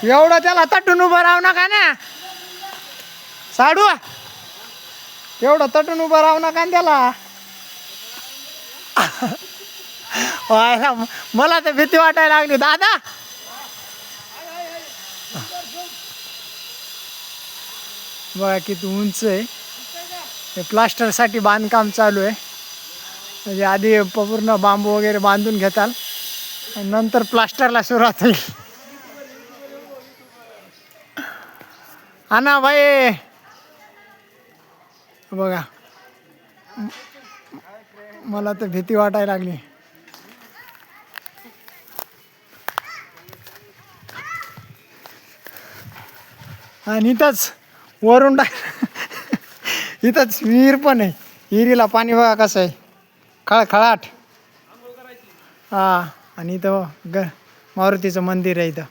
एवढं त्याला तटून उभं राहू नका ना साडू, एवढं तटून उभं राहू नका ना त्याला. व्हायला मला तर भीती वाटायला लागली दादा. बघा किती उंच आहे. हे प्लास्टरसाठी बांधकाम चालू आहे. म्हणजे आधी पूर्ण बांबू वगैरे बांधून घेताल आणि नंतर प्लास्टरला सुरुवात होईल. हा ना भाई. बघा मला तर भीती वाटायला लागली. आणि इथंच वरून इथंच विहीर पण आहे. विहिरीला पाणी बघा कसं आहे, खळखळाट. हा आणि इथं मारुतीचं मंदिर आहे इथं.